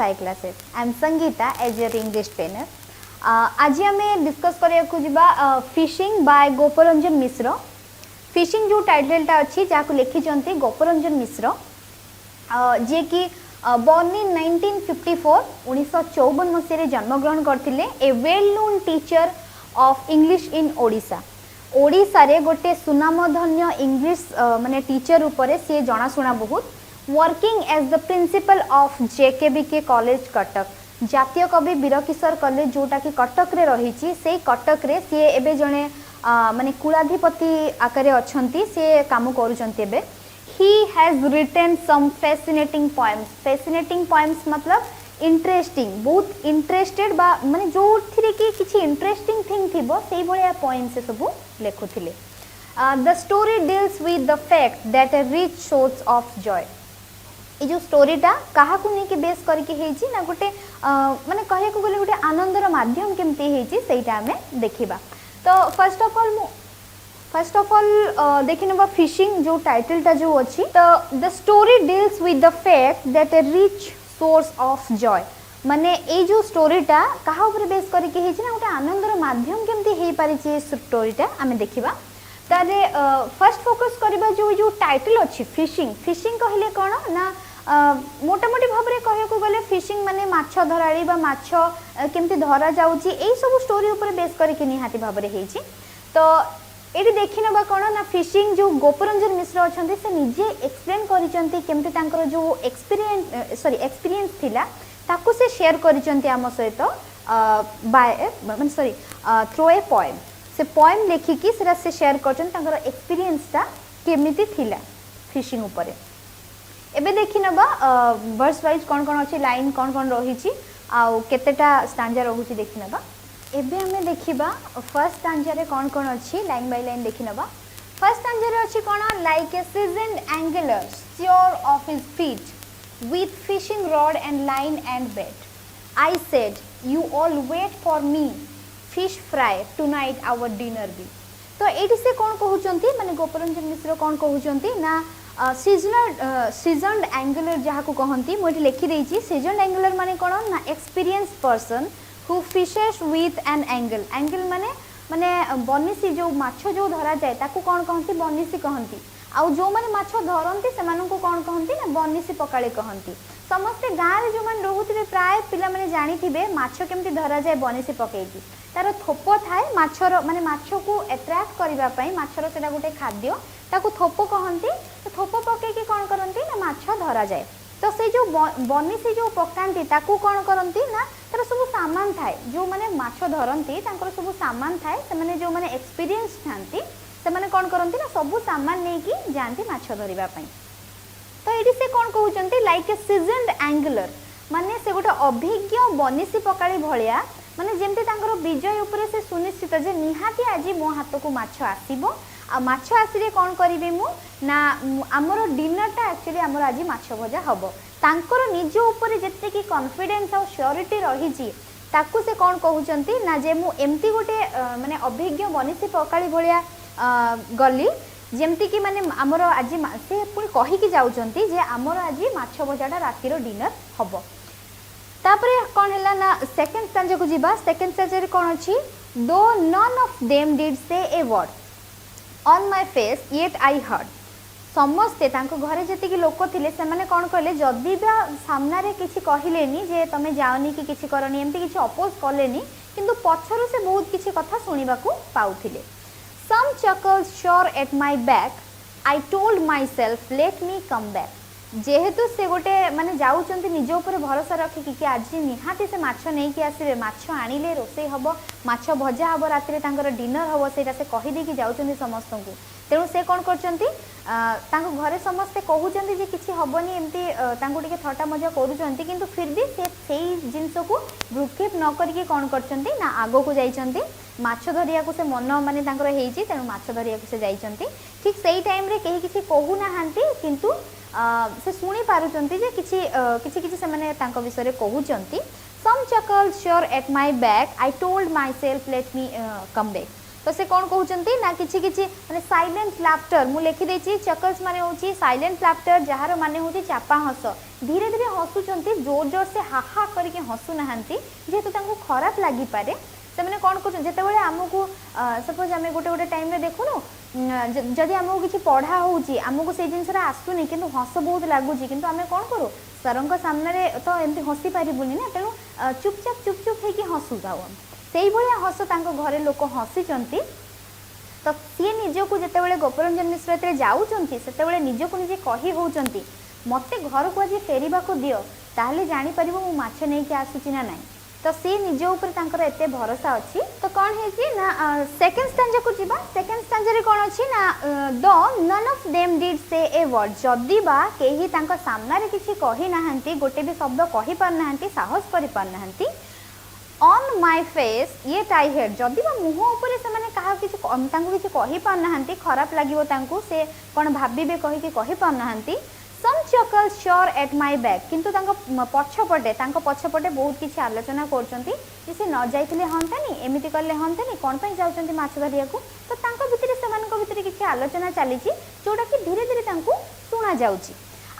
5 classes. I am Sangeeta as your English trainer. आज आम discuss करा फिशिंग बाय गोपरंजन मिश्र. Fishing जो टाइटलटा अच्छी जहाँ लिखिं गोपरंजन मिश्र जे कि born in 1954 1954 मसीह जन्मग्रहण करथिले. A well known teacher of English in Odisha. Odisha रे गोटे सुनामधन्य इंग्लिश माने टीचर उपरे सी जनाशुना बहुत. Working as the principal of JKBK college Cuttack. जातीय कवि वीरकिशोर कॉलेज जोटा कि कटक रे रही से कटक रे सी एबे जने माने कुलाधिपति आकारे अछंती से काम करूछंती एबे. He has written some fascinating poems. Fascinating poems मतलब इंटरेस्टिंग बहुत इंटरेस्टेड बा माने जो थिरे कि किछि इंटरेस्टिंग थिंग थिबो सेही भलिया पोएम से सब लेखुथिले. The story deals with the fact that a rich source of joy. ए जो स्टोरीटा कहा को नहीं कि बेस करके हेची ना गोटे माने कहया को गले गोटे आनंदर माध्यम केमती हेची सेटा हमें देखिबा. तो फर्स्ट ऑफ ऑल देखि नबा फिशिंग जो टाइटलटा जो अछि. तो the story deals with the fact that a rich source of Joy माने ए जो स्टोरीटा कहा ऊपर बेस करके हेची ना गोटे आनंदर माध्यम केमती हेई पारि छी स्टोरीटा हमें देखिबा. तारे फर्स्ट फोकस करबा जो टाइटल अछि फिशिंग. फिशिंग कहले कोन ना मोटामोटी भाव में कहया को गले फिशिंग माने माछ धराड़ी बा माछ केमती धरा जाउची एई सब स्टोरी ऊपर बेस करके निहाती भाव में हेची. तो एटी देखि नबा कोन ना फिशिंग जो गोपरंजन मिश्र अछंती से निजे एक्सप्लेन करिसंती केमती तांकर जो एक्सपीरियंस थिला ताकू से शेयर करिसंती आम सहित बाय माने थ्रू ए पोएम. से पोएम लेखिकी सेरा से शेयर करछन तांकर एक्सपीरियंसटा केमिति थिला फिशिंग ऊपर. एबे देखि नबा वर्स वाइज कोन कोन अछि लाइन कोन कोन रहिछि आ केतेटा स्टांजा रहुछि देखि नबा. एबे हमें देखिबा फर्स्ट स्टांजा रे कोन कोन अछि लाइन बाय लाइन देखि नबा. फर्स्ट स्टांजा रे अछि कोन like a seasoned angler sure of his feet with fishing rod and line and bait. I said you all wait for me fish fry tonight our dinner be. तो एटी से कोन कहउचंती माने गोपरंजन मिश्र कोन कहउचंती ना सीजन्ड एंगलर जहाँ को कहती मुझे लिखी रही. सीजन्ड एंगलर माने कौन ना experience person who fishes with an angle. Angle माने माने बनिसी जो माछ जो धरा जाए ताकू कौन कहती बनिसी कहती. आउ जो माने माछ धरती से मानू कौन कहती ना बनिसी पकाड़ी कहती. समस्ते गाँव में जो मैंने रोथे प्राय पिला माने जानी थे माछ केमती धरा जाए बनिसी पकईकी तार थोप थाए माछर माने माछ को एट्राक्ट करने माछर से गोटे खाद्य ताकू थोप कहती. तो थोप पकईकी कौन करती ना माछ धरा जाए. तो से जो बनिसी जो पकाती ताकू कौन करती ना तार सब सामान थाए जो माने माछ धरती सब सामान थाए से माने जो माने एक्सपीरियंस थांती से माने कौन करती ना सब सामान नहीं जाती माछ धरिबा पई. तो ये से कौन कहते लाइक ए सीजन्ड एंगलर माने से गोटे अभिज्ञ बनिसी पकाड़ी भाया माने जेमती तांकर विजय उपरे से सुनिश्चित जे निहाती आज मो हाथ को माछ आसीबो आ माछ आसीले कौन करिवे मु ना हमर डिनरटा एक्चुअली हमर आज माछ भजा हबो. तांकर निज उपरे जत्ते की कॉन्फिडेंस और श्योरिटी रही जी ताकू से कौन कहउचंती ना जे मु एमती गोटे माने अभिज्ञ बनिसी पकाड़ी भाया गली जेमती कि माने आमर आज से पुणी कहीकि जाउचंती जे आमर आज माछ भजाटा रातिर डिनर हबो. तापरे कौन है ना सेकंड स्टांजा को जीवा. सेकंड स्टांजा रे कौन अछि दो none of them did say a word on my face yet I heard. समस्ते तांको घरे जति कि लोक थिले से माने कौन कहले जदि बा सामना रे किछि कहिलेनी जे तमे जाओनी कि किछि करनी एमती किछि अपोज कलेनी किंतु पछरु से बहुत किछि कथा सुनिबा को पाउथिले. Some chuckles sure at my back. I told myself, let me come back. जेहेतु से गोटे माने जाउचंती निज ऊपर भरोसा रखिकी कि आज निहाती से माछ नहीं कि आसबे माछ आनिले रोसई हबो माछ भजा हबो रातिर तांकर डिनर हबो सेटा से कहि दे कि जाउचंती समस्त को. तेणु से कौन करचंती तांको घरे समस्ते कहउचंती जे किछि हबोनी एमती तांको टिके थटा मजा करूचंती किंतु फिर भी से सेही जिंस को भ्रुक्षेप न करके कौन करचंती ना आगो को जाइचंती माछ धरिया को से मन माने तांकर हेइची तेणु माछ धरिया को से जाइचंती. ठीक सेही टाइम रे केही किछि कहू नाहांती किंतु से सुनी पारुचंती जे किछि किछि से माने तांको विषय रे कहउचंती. Some chuckled sure at my back. I told myself let me come back. तो से कौन कहउचंती ना किछि किछि माने साइलेंट लाफ्टर मु लिखि देछि चकर्स माने होछि साइलेंट लाफ्टर जहार माने होछि चापा हस धीरे धीरे हसुचंती जोर जोर से हाहा करके हसु नहांती जेतु तांको खराब लागि पारे से माने कोन कर जेते बेले हमकु सपोज हमें गोटे गोटे टाइम रे देखुनो जदि हमकु किछि पढ़ा होउची हमकु से जिंसरा आसुनी किंतु हस बहुत लागुची किंतु हमें कोन करू सरंग सामने रे तो एमती हसी पारिबुनी ना तेनु चुपचाप हेकी हसु जाऊ सेही भलिया हस तांको घरे लोक हसीचंती तो सी निजको जितेबाला गोपरंजन मिश्र ये जाऊँगी से निजको निजे कही होती मत घर को आज फेरवा को दियो ताहले जापर मु माछ नहीं आसूची ना ना तो सी निज उपर एते भरोसा अच्छी तो कौन है ना सेकेंड स्टांजा को जीवा सेकेंड स्टांजा कौन अच्छी ना the none of them did say a word जदि बा केही तांका सामना रे किछि कहि नाहंती गोटे भी शब्द कहि पार नाहंती साहस करि पार नाहंती ऑन माय फेस ये टाई हेड जदि बा मुह ऊपर से माने कहा किछि तांको किछि कहि पार नाहंती खराब लागिवो तांको से कोन भाबिबे कहि कि कहि पार नाहंती सम चकल श्योर एट माय बैक किंतु तांको पछपटे बहुत किछि आलोचना करचंती जे से न जाइथिले हंतानी एमिति करले हंतानी कोन पई जाउचंती माछ धरिया को तो तांको भितरे समानको भितरे किछि आलोचना चलीछि जोटा कि धीरे धीरे तांको सुना जाउछि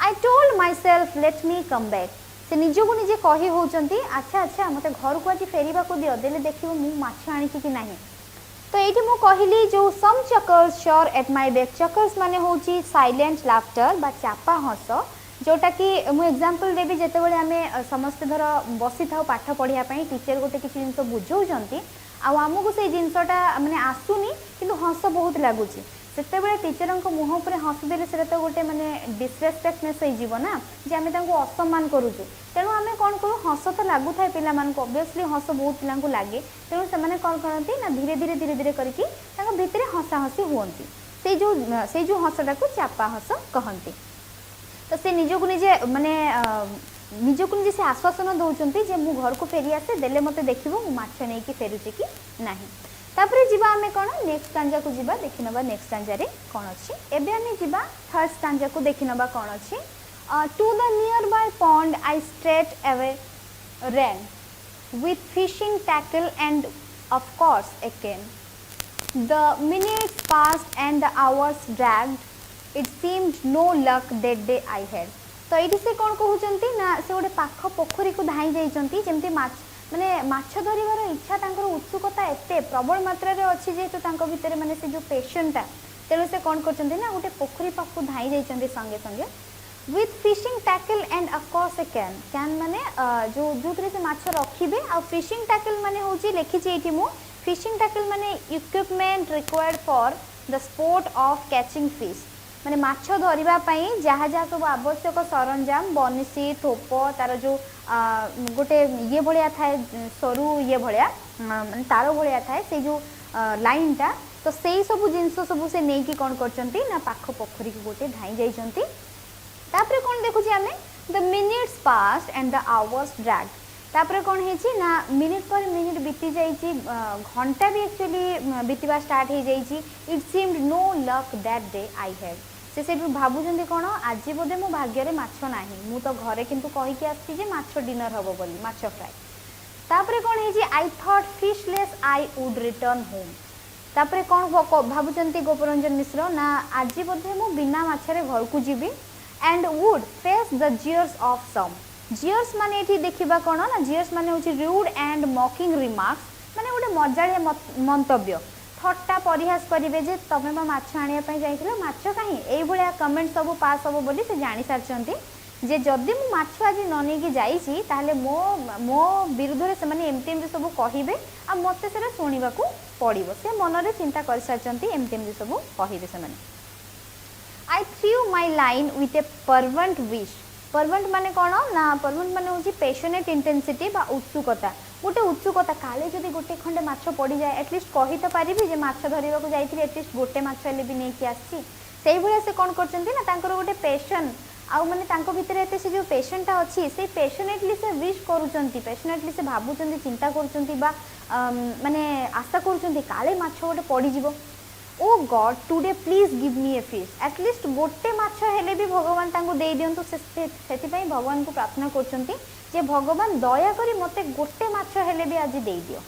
I told myself let me come back से निजको निजे कही होचंती अच्छा अच्छा मते घर को आज फेरिबा को दियो देले देखिबो मु माछ आनी कि नाही तो ये मु कहली जो सम चकर्स श्योर एट माय बैक चकर्स माने होची साइलेंट लाफ्टर बा चापा हस जोटा कि मु एग्जांपल देबी जेते बेले हमें समस्त धर बसी थाउ पाठ पढ़िया पई टीचर गोटे किछि जिंस बुझौचंती आ हमकु से जिंसटा माने आसुनी किंतु हस बहुत लागुची सेते बेले टीचर को मुह ऊपर हसी देले सेटा तो गोटे माने डिसरेस्पेक्टनेस होई जीवो ना जे हमें तांको असम्मान करूछु तेणु आम कौन करूँ हस तो लगुए पाँ ऑब्वियसली हस बहुत पिला लगे तेणु से कौन करती ना धीरे धीरे धीरे धीरे करके भितर हसा हसी हुंती से जो हसटा को चापा हस कहती तो से निजको निजे माने निजको निजे से आश्वासन दौरान जे मु घर को फेरी आसे देले मते देखिबो मु माछ नहीं कि फेरुची कि नाही तापरे जीवा हमें कौन नेक्स्ट स्टांजा को जीवा देखि नबा नेक्स्ट स्टांजा रे कौन अछि एबे हमें जीवा थर्ड स्टांजा को देखि नबा कौन अछि to the nearby pond I straight away ran with fishing tackle and of course a cane. The minutes passed and the hours dragged. It seemed no luck that day I had. तो ये से कौन कहते ना से गोटे पाख पोखरी को धाई जाइंट जमती माने माछ धरिबार इच्छा तांकर उत्सुकता एते प्रबल मात्रा रे अछि जेतु तांको भितर माने से जो पेशेंटा तेणु से कौन करचंती ना गोटे पोखरी पाख को धाई जाइंट संगे संगे with fishing tackle and of course a can माने जो से माछ रखिबे आ fishing tackle माने होची लिखि छि एठी मु fishing tackle माने equipment required for the sport of catching fish माने माछ धरिबा पई जहा जहा सब आवश्यक सरंजाम बंसी थोप तार जो गोटे ये भलिया थाए सरू ये भलिया माने तार भलिया थाए से जो लाइन टा तो सेही सब जिंस सब से नै कि कोन करचंती ना पाख पोखरी को गोटे धाई जाइचंती तापरे कौन देखुची आमे the minutes pass and the hours drag तापरे कौन हेची ना मिनिट पर मिनिट बीती जाइची घंटा भी एक्चुअली बीतीबा स्टार्ट हो जाइची it seemed no luck that day I had से सेठु भाबुचंदी कोन आज बोधे मो भाग्य रे माछ नाही मु तो घरे किंतु कहि के आछि जे माछ डिनर हबो बोली माछ फ्राई तापरे कौन हेची I thought fishless I would return home तापरे कौन भाबुचंती गोपरंजन मिश्र ना आज बोधे मु बिना माछरे घर को जीवी and would face the jeers of some jeers माने एठी देखिबा कोन ना jeers माने होची rude and mocking remarks माने गोटे मजाळे मंतव्य थट्टा परिहास करिवे जे तमे माछ आनिया पई जाइथिलो माछ काहे एई भलिया कमेंट सब पास हो बोली से जानि सारचंती जे जदि मु माछ आज न नै कि जाईची ताहले मो विरुद्ध रे से माने एमती एमती सब कहिबे आ मते सेरा सुनिबा को पड़िबो से मन रे चिंता कर सारचंती एमती एमती सब कहिबे से माने I threw my line with a fervent wish. Fervent माने कौन ना fervent माने होची passionate intensity बा उत्सुकता गोटे उत्सुकता काले जदि गोटे खंडे माछ पड़ी जाए एटलिस्ट कहि तो परिबी जे माछ धरिबा को जाइथिले एटलिस्ट गोटे माछ ले भी नै कि आछि सेही भलिया से कोन करचंती ना तांकर गोटे पैशन आ माने तांको भितर एते से जो पैशनटा अछि से पैशनेटली से विश करूचंती पैशनेटली से भाबुचंती चिंता करूचंती बा माने आशा करूचंती काले माछ गोटे पड़ी जिवो O God today please give me a fish at least गोटे माछ हेले भी भगवान तांको दे दियंतु सेति पई भगवान को प्रार्थना करचंती जे भगवान दया करी मते गोटे माछ हेले भी आज दे दियो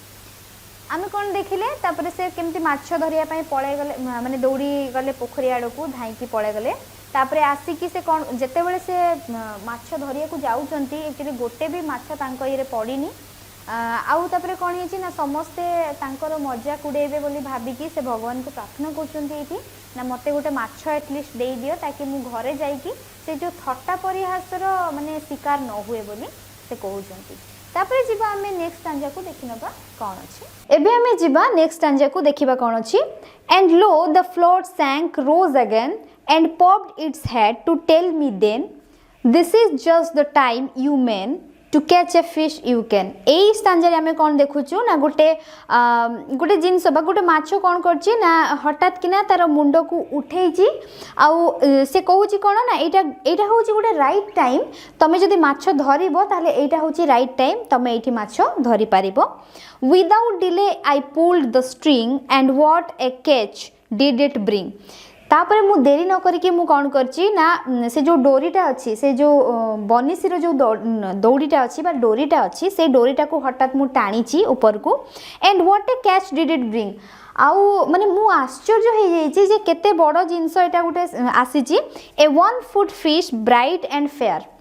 आमे कौन देखिले तापर से केमती माछ धरिया पई पळे गले माने दौड़ी गले पोखरी आड़ को धाई पळे गले तापर आसिकी से कौन जेते बेले से माछ धरिया को जाउचंती एक्चुअली गोटे भी माछ तांको ये पड़ीनी आउ तापर कौन है ना समस्ते तांकर मजा कुड़ेबे बोली भाबिकी से भगवान को प्रार्थना करछंती ना मते गोटे माछ एटलिस्ट दे दियो ताकि मु घरे जाइकी से जो थट्टा परिहासर माने शिकार न हुए बोली से कहउचंती तापर जीवा हमें नेक्स्ट स्टांजा को देखिनबा कोन अछि एबे हमें जीवा नेक्स्ट स्टांजा को देखिबा कोन अछि and lo the float sank rose again and popped its head to tell me then this is just the time you mean to catch a fish you can एई स्टांजा रे हमें कोन देखुछु ना गोटे गोटे जिंस बा गोटे माछो कोन करछि ना हठात किना तार मुंडो को उठेइछि आउ से कहूछि कोन ना एटा होछि गोटे राइट टाइम तमे जदी माछो धरिबो ताले एटा होछि राइट टाइम तमे एठी माछो धरि पारिबो without delay I pulled the string and what a catch did it bring तापर मु देरी न करिके मु कौन करछि ना से जो डोरीटा अच्छी से जो बनिसीर जो दौड़ीटा अच्छी बा डोरीटा अच्छी से डोरीटा को हठात मु टाणीची ऊपर को and what a catch did it bring आउ माने मु आश्चर्य हो जाइछि जे केते बड़ जिंस एटा गुटे आसीची ए 1 foot fish bright and fair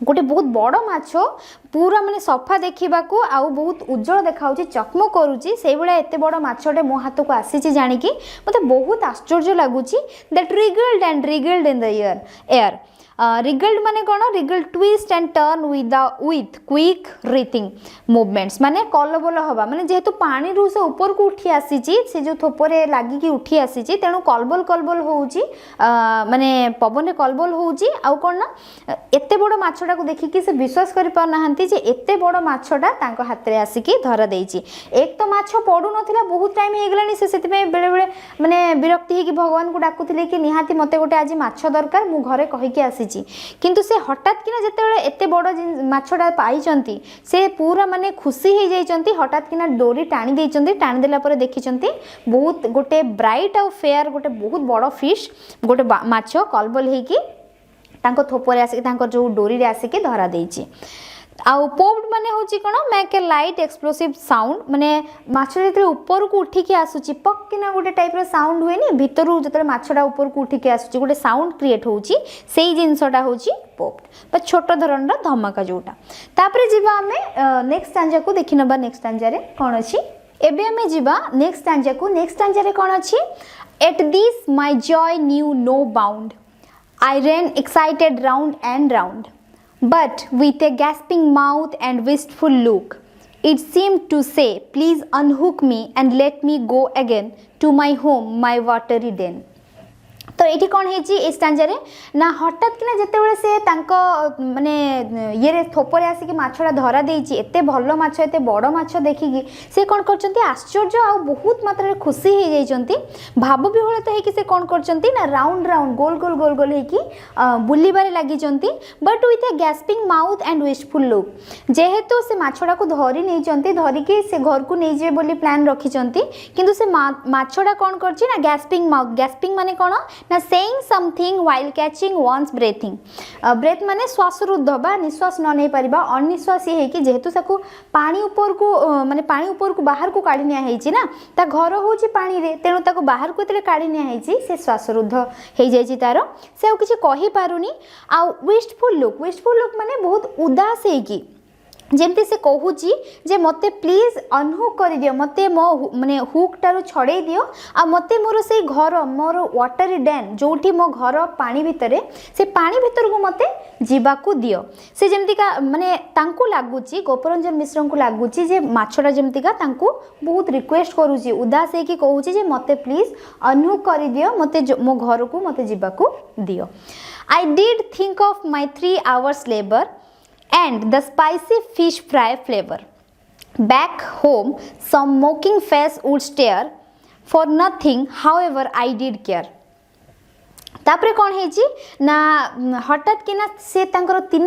गोटे बहुत बड़ माछ पूरा माने सफा देखा आउ बहुत उज्जवल देखा चकमक करुच्ची से भाया एत बड़ मछटे मो हाथ को आसी जाणिकी मत बहुत आश्चर्य लगुच that wriggled and wriggled in the air wriggled माने कौन wriggled twist and turn with quick writhing movements माने कलबल हवा माने जेहेतु पानी रू से ऊपर को उठी आसी से जो थोपरे लागिकी उठी आसी तेणु कलबल कलबल होउची माने पवन कलबल होउची आउ कौन ना एते बड़ माछटा को देखिकी से विश्वास करि पार नाहंती जे एते बड़ माछटा तांको हाथ रे आसिकी धरा देइची एक तो माछ पडु नथिला बहुत टाइम हे गेलानी से सेति बेले बेले माने विरक्ति हे कि भगवान को डाकुथिले कि निहाती मते गोटे आज माछ दरकार मु घरे कहि के आसी किंतु से हठात किना जेतेबेले एते बड़ माछटा पाइचंती से पूरा माने खुशी हो जाइचंती हठात किना डोरी टाणी देइचंती टाणी देला परे देखिचंती बहुत गोटे ब्राइट और फेयर गोटे बहुत बड़ फिश गोटे माछ कलबल हेकी तांको थोपरे आसी तांको जो डोरी रे आसी के धरा देइची आउ पोप्ड माने होची कोन make a light explosive sound माने माछ जेते ऊपर को उठी के आसुची पक्किना गोटे टाइप रो साउंड हुए नी भीतरु जेते माछडा ऊपर को उठी के आसुची गोटे साउंड क्रिएट होची सेही जिंसटा होची पोप्ड बा छोट धरण रा धमाका जोटा तापरे जीवा हमें नेक्स्ट स्टांजा को देखिनबा नेक्स्ट स्टांजा रे कोन अछि एबे हमें जीवा नेक्स्ट स्टांजा रे कोन अछि at this my joy knew no bound I ran excited round and round but with a gasping mouth and wistful look it seemed to say please unhook me and let me go again to my home my watery den तो ये कौन है stanza रे ना हठात कि जिते बड़े से माने ये थोपरे आसिक मछड़ा धरा देती एत भल माछ एत बड़ माछ देखिकी से कौन कर आश्चर्य आ बहुत मात्रा खुशी हो जाती भाव विह्वलित होकर से कौन कर राउंड राउंड गोल गोल गोल गोल होकर बुलबारे लगी but with A gasping mouth and wishful look जेहेतु से मछड़ा को धरी नहीं धरिकी से घर को नहीं जाए बोली प्लान रखिंट किंतु से मछड़ा कौन कर गैस्पिंग माउथ गैस्पिंग माने कौन ना saying something while catching one's breathing breath माने श्वास रुद्ध बा निश्वास न नहीं पारिबा अनिश्वासी है कि जेहेतु साकू पानी ऊपर को माने पानी ऊपर को बाहर को काढी निया हेची ना ता घर होची पानी रे तेणु ताको बाहर को तेले काढी निया हेची से श्वास रुद्ध हे जायची तारो से आ किछि कहि पारुनी आ विस्टफुल लुक माने बहुत उदास है कि जेमती से कहूची जे मते प्लीज अनहुक कर दियो मते मो माने हुक टारो छड़े दियो आ मते मोर से घर मोर वाटर डैन जोठी मो घर पानी भितरे से पानी भितर को मते जीवा को दियो से जेमती का माने तांको लागुची गोपरंजन मिश्र को लागुची जे माछड़ा जेमती का तांको बहुत रिक्वेस्ट करूची उदास है कि कहूची जे मते प्लीज अनहुक कर दियो मते मो घर को मते जीवा को दियो I did think of my 3 hours labor and the spicy fish fry flavor. Back home, some mocking face would stare. For nothing, however, I did care. तापरे कौन है ना हठात कि ना से 3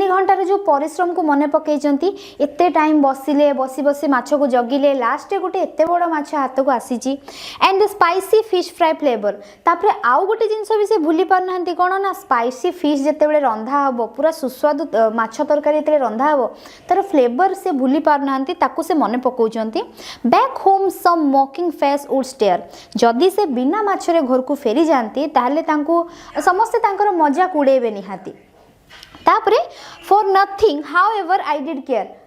घंटार जो परिश्रम को मन पकईचंती एते टाइम बसिले बसी बसी माछ को जगिले लास्ट गोटे एते बड़ माछ हाथ को आसी and the spicy fish fry flavour तापरे आउ गोटे जिनस भी से भूली पार ना कौन ना स्पाइसी फिश जिते रंधा हम पूरा सुस्वादु माछ तरकारी जिते रंधा हम तार फ्लेवर से भूली पार ना से मन पकाउछंती back home some mocking face would stare जदि से बिना माछरे घर को फेरी जाती ताहले तांको समस्ते तांकर मजाक उड़ेबे निहाती तापरे for nothing however I did care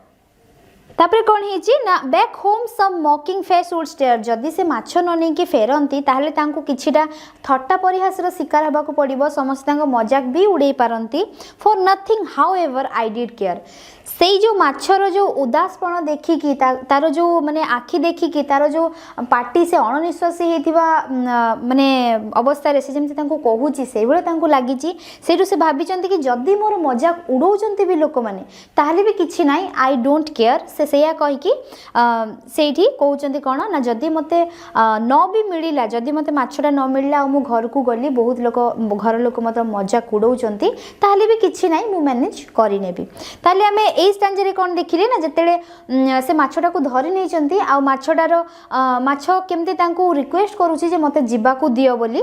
तापरे कौन है ना back home some mocking face would stare जदि से माछ न नहीं कि फेरती ताहले तांको किछिटा थट्टा परिहासर शिकार होगा पड़ो समस्त मजाक भी उड़े पारती for nothing however I did care से जो माछर जो उदासपण देखिकी तार जो माने आखि देखिकी तार जो पार्टी से अणनिश्वासी होता माने अवस्था से जमी कहूँ से लगी से भावी कि जदि मोर मजाक उड़ौंट भी लोक मैंने ताहले भी किसी ना आई डोंट केयर से कहीकि से कहते कौन ना जदि मत न भी मिलला जदि मत मछटा न मिलला मु घर को गली बहुत लोक घर लोक मत मजाक उड़ौंट ताहले भी किसी ना मु मैनेज करनेबी ताहले आमे एई स्टांजरे कौन देखिले ना जिते से माछटा को धरी नहीं आ माछटार माछ केमती तांको रिक्वेस्ट करूची जे मते जीवा को दियो बोली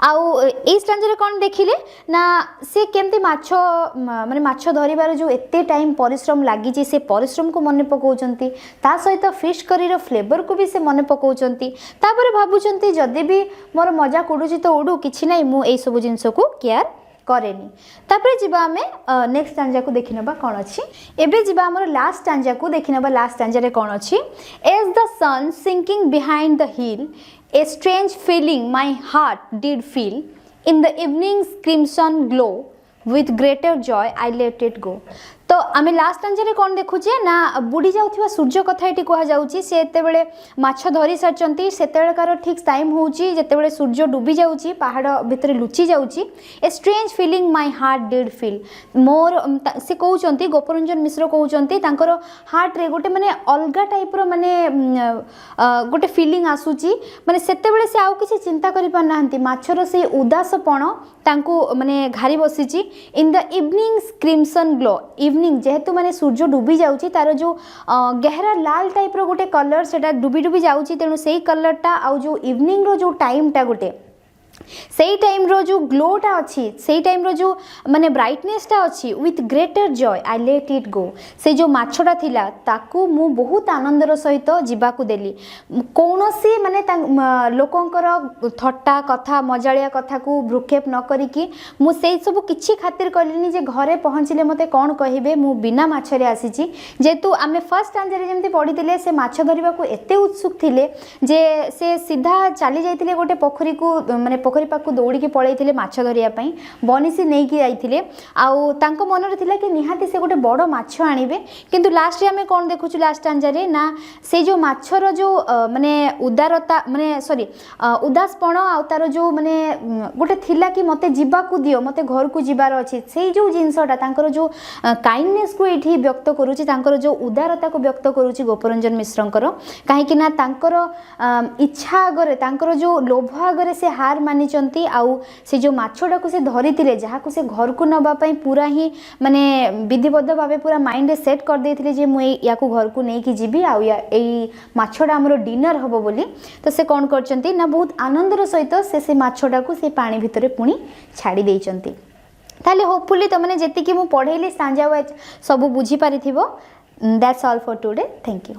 आउ ए स्टांजरे कौन देखिले ना से केमती माछ माने माछ धरिबार जो एते टाइम परिश्रम लागी से परिश्रम को मन पकाउचंती ता सहित फिश करीर फ्लेवर को भी से मन पकाउचंती तापर भाबुचंती जदि भी मोर मजाक उडुची तो उडू किछि नै मु ए सब जिंस को केयर करेनी तापर जीवा आमे नेक्स्ट स्टांजा को देखि नबा कोन अछि एबे जीवा हमर लास्ट स्टांजा को देखि नबा लास्ट स्टांजा रे कोन अछि as the sun sinking behind the hill a strange feeling my heart did feel in the evening's crimson glow with greater joy I let it go तो आम लास्ट आंसर कौन देखुचे ना बुड़ी जाउथिबा सूर्य कथा ये कह जाउची से एते बेले माछ धरी सारचंती सेतेबेलकार ठीक टाइम होउची जेतेबेले सूर्य डूबी जाउची पहाड़ भितर लुचि जाउची a strange feeling my heart did feel more से कहउचंती गोपरंजन मिश्र कहउचंती तांकर हार्ट रे गोटे माने अलगा टाइप रो माने गोटे फीलिंग आसुची माने सेतेबेले से आउ किछि चिंता करि पार नाहंती माछर से उदासपण तांको माने घारी बसिची in the evening crimson glow evening जेहेतु माने सूर्य डूबी जाउची तार जो गहरा लाल टाइप रो गोटे कलर सेटा डूबी डूबी जाउची तेणु सेही कलरटा आउ जो इवनिंग रो जो टाइमटा गोटे सेही टाइम रो जो ग्लोटा अच्छी सेही टाइम रो जो माने ब्राइटनेसटा अच्छी with greater Joy I let it go से जो माछटा थिला ताकू मु बहुत आनंदर सहित जीवाकू देली कौनसी माने लोकंकर थट्टा कथा मजालिया कथा को भ्रुक्षेप न करिकी मु सेही सब किछि खातिर कलिनी जे घरे पहुँचले मते कौन कहिबे मु बिना माछरे आसीची जेतु आमे फर्स्ट आंसर जेमती पढ़िथिले से माछ धरिबा को एते उत्सुक थिले जे से सीधा चली जाइथिले गोटे पोखरी को माने पोखरी पाखु दौड़ी पलैथिले माछ धरिया पई बनिसी नहीं कि जाइथिले आउ तांको मनरे थिला कि निहाती से गोटे बड़ माछ आनिबे किंतु लास्ट रे हमें कोन देखुछु लास्ट आंसर रे ना से जो माछर जो माने उदारता माने सॉरी उदासपण आ तार जो माने गोटे थिला कि मते जीवा को दियो मते घर को जीवार अछि सेही जो जिंसटा तांकर जो काइंडनेस को एठी व्यक्त करूची तांकर जो उदारता को व्यक्त करूची गोपरंजन मिश्रंकर काहे कि ना तांकर इच्छा आगरे तांकर जो लोभ आगरे से हार मानिचंती आउ से जो माछटा को से धरी थिले जहा को से घर को नबा पई पूरा ही माने विधिबद्ध भाबे पूरा माइंड रे सेट कर देथिले जे मु या को घर को नै कि जीबी आउ या एई माछटा हमरो डिनर हबो बोली तो से कोन करचंती ना बहुत आनंदर सहित से माछटा को से पानी भितरे पुणी छाड़ी देइचंती ताले होपफुली तमने जेति कि मु पढेली सांजा सब बुझी पारिथिबो that's all for today thank you.